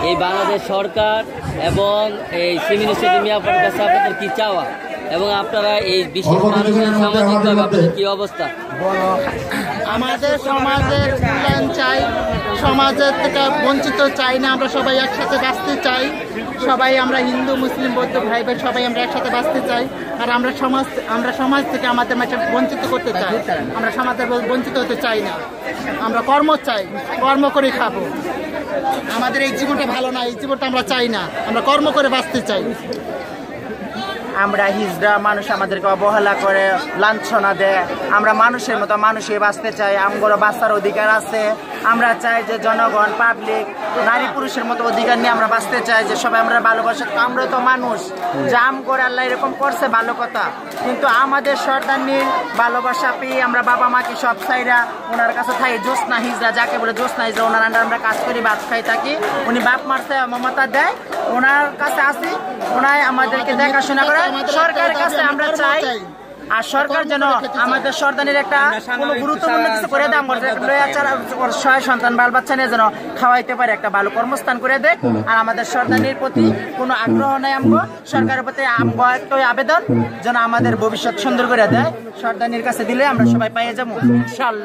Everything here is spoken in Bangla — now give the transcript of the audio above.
এই বাংলাদেশ সরকার এবং এই ফেমিনিস্ট মিয়াপার কাছে আপনাদের কি চাওয়া এবং আপনারা এই বিশেষ মানুষের সামাজিকভাবে আপনাদের কি অবস্থা? আমাদের সমাজের উন্নয়ন চাই, সমাজের থেকে বঞ্চিত চাই না। আমরা সবাই একসাথে বাঁচতে চাই, সবাই আমরা হিন্দু মুসলিম বৌদ্ধ ভাই বোন সবাই আমরা একসাথে বাঁচতে চাই। আর আমরা সমাজ থেকে আমাদের মাঝে বঞ্চিত করতে চাই, আমরা সমাজের বঞ্চিত হতে চাই না। আমরা কর্ম চাই, কর্ম করে খাবো। আমাদের এই জীবনটা ভালো না, এই জীবনটা আমরা চাই না, আমরা কর্ম করে বাঁচতে চাই। আমরা হিজড়া মানুষ আমাদেরকে অবহেলা করে লাঞ্ছনা দেয়। আমরা মানুষের মতো মানুষই বাঁচতে চাই, আমগুলো বাঁচার অধিকার আছে। আমরা চাই যে জনগণ পাবলিক নারী পুরুষের মতো অধিকার নিয়ে আমরা বাঁচতে চাই, যে সবাই আমরা ভালোবাসা। আমরা তো মানুষ, জাম করে আল্লাহ এরকম করছে ভালো কথা, কিন্তু আমাদের সর্দারনির ভালোবাসা পেয়ে আমরা বাবা মাকে সব সাইরা ওনার কাছে থাকি। জোসনা হিজড়া যাকে বলে জোসনা হিজড়া, ওনার আন্ডার আমরা কাজ করি, ভাত খাই থাকি। উনি বাপ মারছে মমতা দেয়, ওনার কাছে আসি, ওনাই আমাদেরকে দেখাশোনা করে। সরকারের কাছে আমরা চাই, আর সরকার যেন আমাদের সর্দানির একটা কোনো গুরুত্বপূর্ণ কিছু করে দেয়। আমরা 6 সন্তান বাল বাচ্চা নিয়ে যেন খাওয়াইতে পারে, একটা ভালো কর্মস্থান করে দেয়। আর আমাদের সর্দানির প্রতি কোনো আগ্রহ নেই, আমগো সরকারের প্রতি আমগো একটাই আবেদন যেন আমাদের ভবিষ্যৎ সুন্দর করে দেয়। সর্দানির কাছে দিলে আমরা সবাই পাইয়ে যাবো ইনশাআল্লাহ।